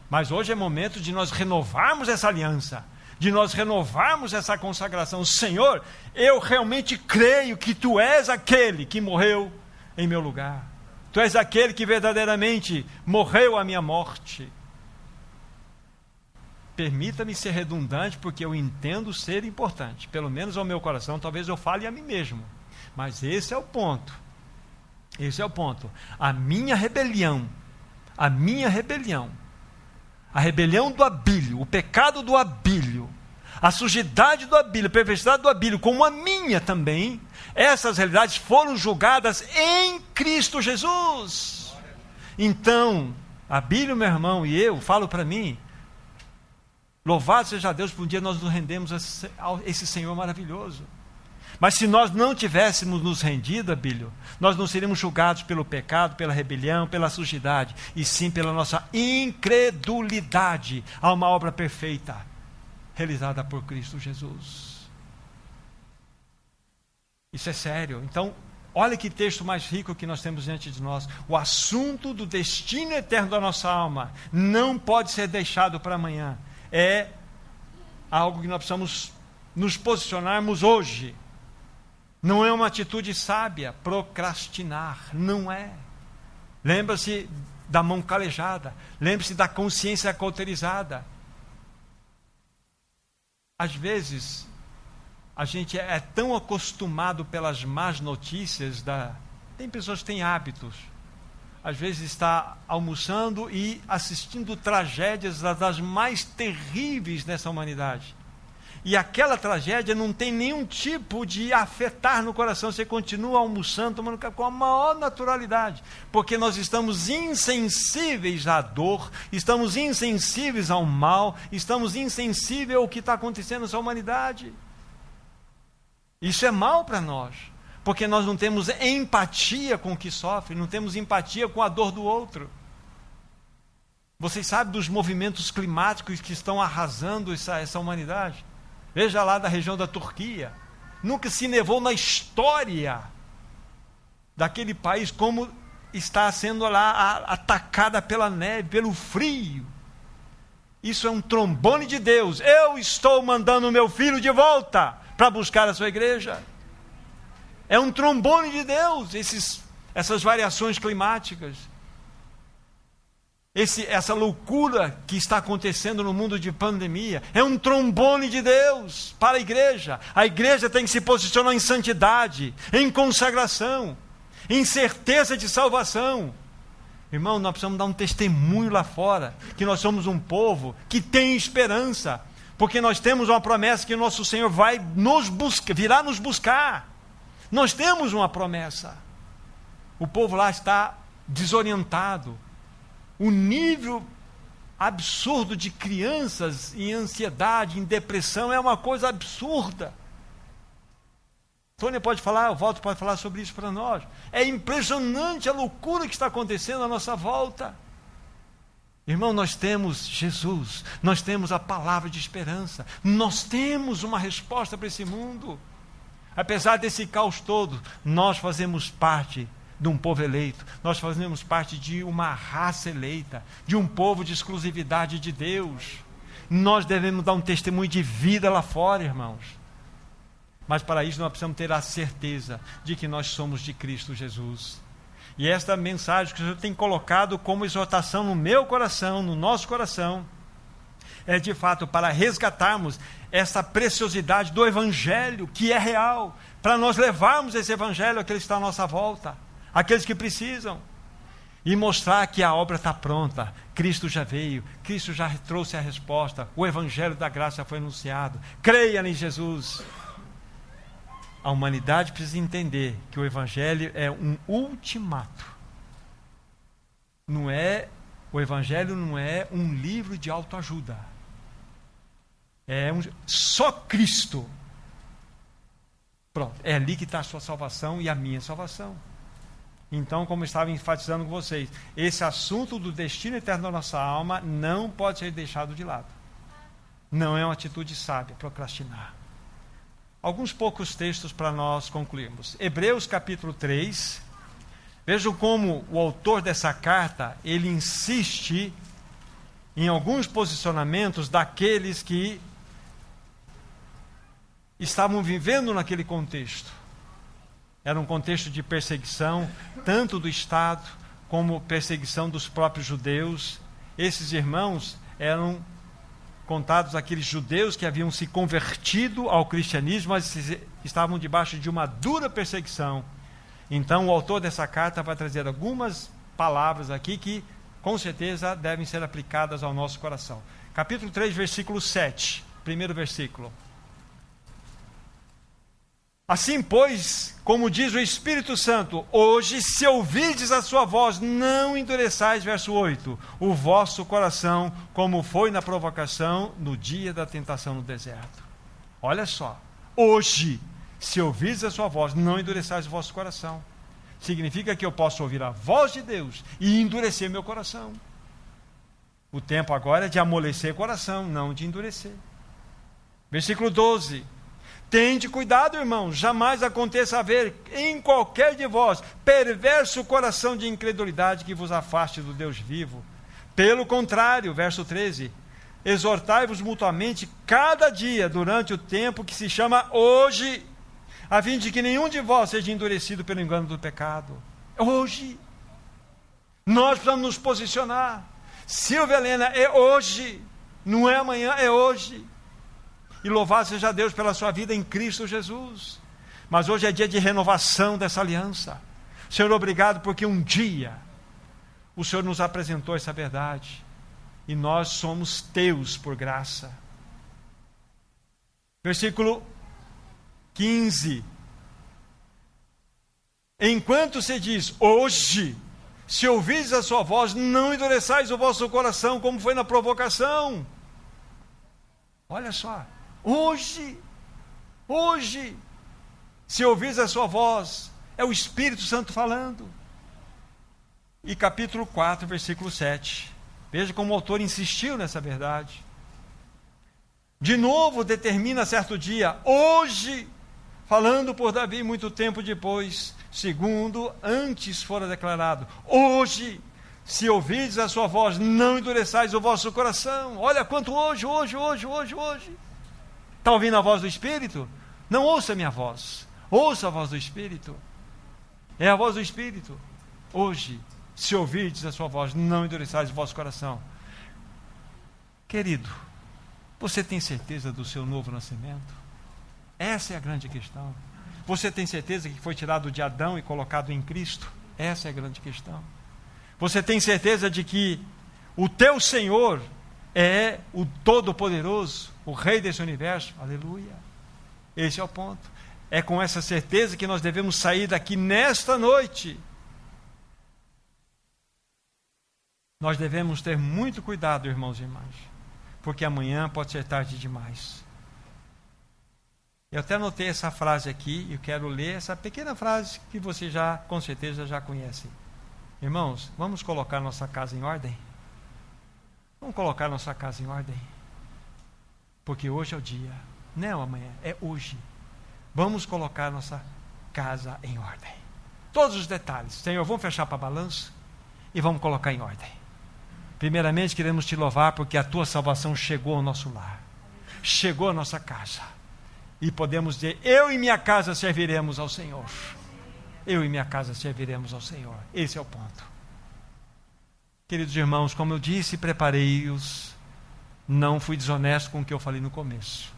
Mas hoje é momento de nós renovarmos essa aliança, de nós renovarmos essa consagração. Senhor, eu realmente creio que Tu és aquele que morreu em meu lugar. Tu és aquele que verdadeiramente morreu a minha morte. Permita-me ser redundante, porque eu entendo ser importante, pelo menos ao meu coração. Talvez eu fale a mim mesmo, mas esse é o ponto. Esse é o ponto. A minha rebelião, a rebelião do Abílio, o pecado do Abílio, a sujidade do Abílio, a perversidade do Abílio, como a minha também, essas realidades foram julgadas em Cristo Jesus. Então, Abílio, meu irmão, e eu, falo para mim, louvado seja Deus, por um dia nós nos rendemos a esse Senhor maravilhoso. Mas se nós não tivéssemos nos rendido, Abílio, nós não seríamos julgados pelo pecado, pela rebelião, pela sujidade, e sim pela nossa incredulidade a uma obra perfeita, realizada por Cristo Jesus. Isso é sério. Então, olha que texto mais rico que nós temos diante de nós. O assunto do destino eterno da nossa alma não pode ser deixado para amanhã. É algo que nós precisamos nos posicionarmos hoje. Não é uma atitude sábia procrastinar, não é. Lembra-se da mão calejada, lembre-se da consciência cauterizada. Às vezes, a gente é tão acostumado pelas más notícias, tem pessoas que têm hábitos, às vezes está almoçando e assistindo tragédias das mais terríveis nessa humanidade. E aquela tragédia não tem nenhum tipo de afetar no coração. Você continua almoçando, tomando café com a maior naturalidade, porque nós estamos insensíveis à dor, estamos insensíveis ao mal, estamos insensíveis ao que está acontecendo nessa humanidade. Isso é mal para nós, porque nós não temos empatia com o que sofre, não temos empatia com a dor do outro. Vocês sabem dos movimentos climáticos que estão arrasando essa humanidade? Veja lá da região da Turquia. Nunca se nevou na história daquele país como está sendo lá atacada pela neve, pelo frio. Isso é um trombone de Deus. Eu estou mandando o meu filho de volta para buscar a sua igreja. É um trombone de Deus, essas variações climáticas. Essa loucura que está acontecendo no mundo de pandemia é um trombone de Deus para a igreja. A igreja tem que se posicionar em santidade, em consagração, em certeza de salvação. Irmão, nós precisamos dar um testemunho lá fora, que nós somos um povo que tem esperança, porque nós temos uma promessa que o nosso Senhor virá nos buscar. Nós temos uma promessa. O povo lá está desorientado. O nível absurdo de crianças em ansiedade, em depressão, é uma coisa absurda. Tônia pode falar, o Walter pode falar sobre isso para nós. É impressionante a loucura que está acontecendo à nossa volta. Irmão, nós temos Jesus, nós temos a palavra de esperança, nós temos uma resposta para esse mundo. Apesar desse caos todo, nós fazemos parte de um povo eleito, nós fazemos parte de uma raça eleita, de um povo de exclusividade de Deus. Nós devemos dar um testemunho de vida lá fora, irmãos. Mas para isso nós precisamos ter a certeza de que nós somos de Cristo Jesus. E esta mensagem que o Senhor tem colocado como exortação no meu coração, no nosso coração, é de fato para resgatarmos essa preciosidade do Evangelho, que é real, para nós levarmos esse Evangelho àqueles que estão à nossa volta, aqueles que precisam, e mostrar que a obra está pronta. Cristo já veio, Cristo já trouxe a resposta, o Evangelho da graça foi anunciado. Creia em Jesus. A humanidade precisa entender que o Evangelho é um ultimato. O Evangelho não é um livro de autoajuda. Só Cristo Pronto, é ali que está a sua salvação e a minha salvação. Então, como eu estava enfatizando com vocês, esse assunto do destino eterno da nossa alma não pode ser deixado de lado. Não é uma atitude sábia procrastinar. Alguns poucos textos para nós concluirmos. Hebreus capítulo 3. Vejam como o autor dessa carta, ele insiste em alguns posicionamentos daqueles que estavam vivendo naquele contexto. Era um contexto de perseguição, tanto do Estado, como perseguição dos próprios judeus. Esses irmãos eram contados aqueles judeus que haviam se convertido ao cristianismo, mas estavam debaixo de uma dura perseguição. Então, o autor dessa carta vai trazer algumas palavras aqui que, com certeza, devem ser aplicadas ao nosso coração. Capítulo 3, versículo 7, primeiro versículo. Assim, pois, como diz o Espírito Santo, hoje, se ouvirdes a sua voz, não endureçais, verso 8, o vosso coração, como foi na provocação, no dia da tentação no deserto. Olha só, hoje, se ouvirdes a sua voz, não endureçais o vosso coração. Significa que eu posso ouvir a voz de Deus e endurecer meu coração. O tempo agora é de amolecer o coração, não de endurecer. Versículo 12. Tende cuidado, irmãos, jamais aconteça haver em qualquer de vós perverso coração de incredulidade que vos afaste do Deus vivo. Pelo contrário, verso 13, exortai-vos mutuamente cada dia durante o tempo que se chama hoje, a fim de que nenhum de vós seja endurecido pelo engano do pecado. Hoje. Nós precisamos nos posicionar. Silvia Helena, é hoje, não é amanhã, é hoje. E louvado seja Deus pela sua vida em Cristo Jesus. Mas hoje é dia de renovação dessa aliança. Senhor, obrigado porque um dia o Senhor nos apresentou essa verdade. E nós somos teus por graça. Versículo 15. Enquanto se diz, hoje, se ouvis a sua voz, não endureçais o vosso coração, como foi na provocação. Olha só. Hoje, se ouvis a sua voz, é o Espírito Santo falando. E capítulo 4, versículo 7. Veja como o autor insistiu nessa verdade. De novo determina certo dia, hoje, falando por Davi muito tempo depois, segundo antes fora declarado, hoje, se ouvides a sua voz, não endureçais o vosso coração. Olha quanto hoje. Está ouvindo a voz do Espírito? Não ouça a minha voz, ouça a voz do Espírito. É a voz do Espírito. Hoje, se ouvirdes a sua voz, não endureçais o vosso coração. Querido, você tem certeza do seu novo nascimento? Essa é a grande questão. Você tem certeza que foi tirado de Adão e colocado em Cristo? Essa é a grande questão. Você tem certeza de que o teu Senhor é o Todo-Poderoso, o Rei desse universo? Aleluia. Esse é o ponto. É com essa certeza que nós devemos sair daqui nesta noite. Nós devemos ter muito cuidado, irmãos e irmãs, porque amanhã pode ser tarde demais. Eu até anotei essa frase aqui, e eu quero ler essa pequena frase que você já, com certeza, já conhece. Irmãos, vamos colocar nossa casa em ordem? Vamos colocar nossa casa em ordem? Porque hoje é o dia, não é amanhã, é hoje. Vamos colocar nossa casa em ordem. Todos os detalhes. Senhor, vamos fechar para balanço e vamos colocar em ordem. Primeiramente, queremos te louvar porque a tua salvação chegou ao nosso lar, chegou à nossa casa. E podemos dizer, eu e minha casa serviremos ao Senhor. Eu e minha casa serviremos ao Senhor. Esse é o ponto. Queridos irmãos, como eu disse, preparei-os. Não fui desonesto com o que eu falei no começo.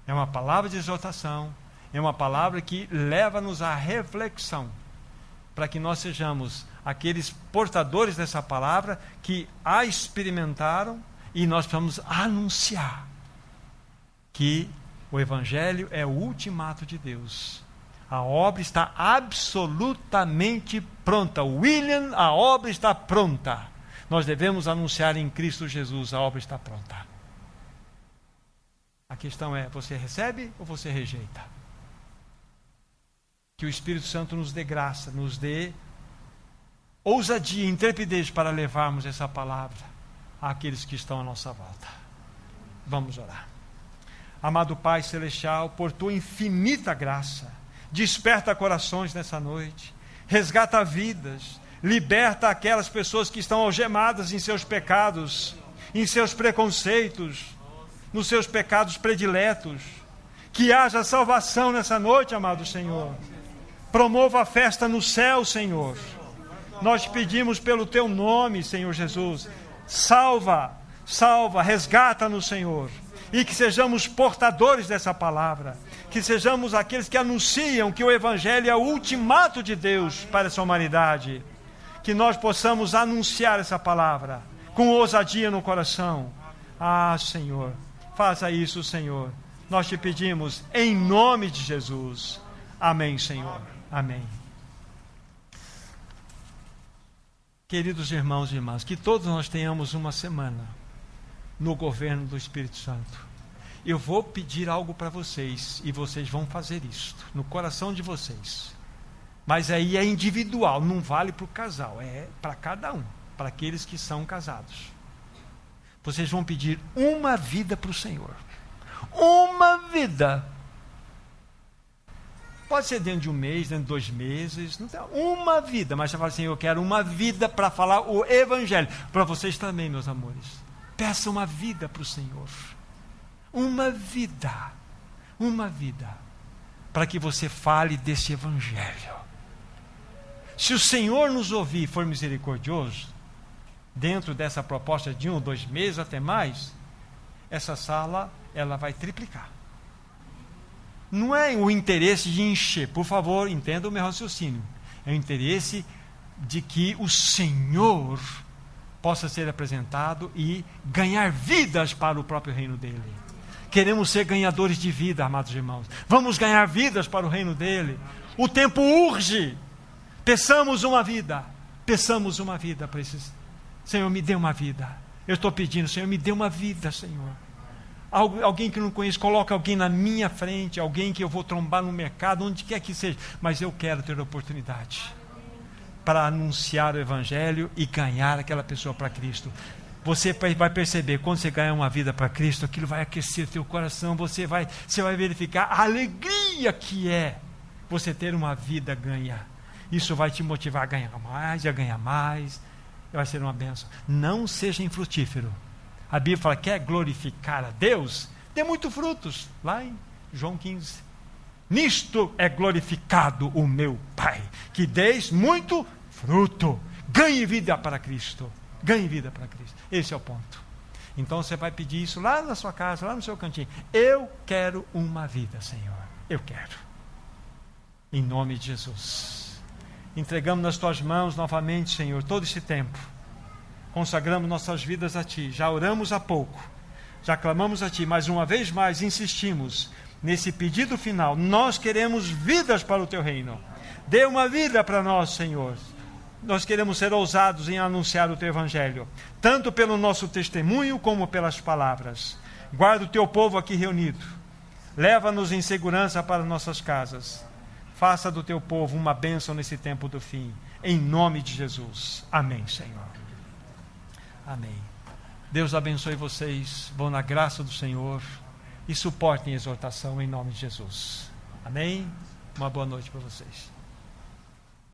É uma palavra de exortação. É uma palavra que leva-nos à reflexão. Para que nós sejamos aqueles portadores dessa palavra que a experimentaram. E nós precisamos anunciar que o Evangelho é o ultimato de Deus. A obra está absolutamente pronta. William, a obra está pronta. Nós devemos anunciar em Cristo Jesus, a obra está pronta. A questão é, você recebe ou você rejeita? Que o Espírito Santo nos dê graça, nos dê ousadia e intrepidez para levarmos essa palavra àqueles que estão à nossa volta. Vamos orar. Amado Pai Celestial, por tua infinita graça, desperta corações nessa noite, resgata vidas, liberta aquelas pessoas que estão algemadas em seus pecados, em seus preconceitos, nos seus pecados prediletos. Que haja salvação nessa noite, amado Senhor. Promova a festa no céu, Senhor. Nós te pedimos pelo teu nome, Senhor Jesus. Salva, resgata-nos, Senhor. E que sejamos portadores dessa palavra. Que sejamos aqueles que anunciam que o Evangelho é o ultimato de Deus para essa humanidade. Que nós possamos anunciar essa palavra com ousadia no coração. Ah, Senhor, faça isso, Senhor. Nós te pedimos em nome de Jesus. Amém, Senhor. Amém. Queridos irmãos e irmãs, que todos nós tenhamos uma semana no governo do Espírito Santo. Eu vou pedir algo para vocês e vocês vão fazer isto no coração de vocês. Mas aí é individual, não vale para o casal, é para cada um, para aqueles que são casados. Vocês vão pedir uma vida para o Senhor. Uma vida. Pode ser dentro de um mês, dentro de 2 meses, não tem, uma vida. Mas você fala assim, eu quero uma vida para falar o Evangelho. Para vocês também, meus amores. Peça uma vida para o Senhor. Uma vida. Uma vida. Para que você fale desse Evangelho. Se o Senhor nos ouvir e for misericordioso, dentro dessa proposta de 1 ou 2 meses, até mais, essa sala, ela vai triplicar. Não é o interesse de encher, por favor, entenda o meu raciocínio. É o interesse de que o Senhor possa ser apresentado e ganhar vidas para o próprio reino dele. Queremos ser ganhadores de vida, amados irmãos. Vamos ganhar vidas para o reino dele. O tempo urge. Peçamos uma vida para esses. Senhor, me dê uma vida. Eu estou pedindo, Senhor, me dê uma vida, Senhor. Alguém que não conheço, coloca alguém na minha frente, alguém que eu vou trombar no mercado, onde quer que seja, mas eu quero ter a oportunidade para anunciar o Evangelho e ganhar aquela pessoa para Cristo. Você vai perceber, quando você ganhar uma vida para Cristo, aquilo vai aquecer teu coração, você vai verificar a alegria que é você ter uma vida ganha. Isso vai te motivar a ganhar mais, vai ser uma bênção. Não seja infrutífero. A Bíblia fala, quer glorificar a Deus? Dê muito frutos, lá em João 15. Nisto é glorificado o meu Pai, que deis muito fruto. Ganhe vida para Cristo. Ganhe vida para Cristo. Esse é o ponto. Então você vai pedir isso lá na sua casa, lá no seu cantinho. Eu quero uma vida, Senhor. Eu quero. Em nome de Jesus. Entregamos nas tuas mãos novamente, Senhor, todo esse tempo. Consagramos nossas vidas a Ti. Já oramos há pouco. Já clamamos a Ti, mas uma vez mais insistimos nesse pedido final. Nós queremos vidas para o Teu reino. Dê uma vida para nós, Senhor. Nós queremos ser ousados em anunciar o Teu Evangelho, tanto pelo nosso testemunho como pelas palavras. Guarda o Teu povo aqui reunido. Leva-nos em segurança para nossas casas. Faça do Teu povo uma bênção nesse tempo do fim. Em nome de Jesus. Amém, Senhor. Amém. Deus abençoe vocês. Vão na graça do Senhor e suportem a exortação em nome de Jesus. Amém. Uma boa noite para vocês.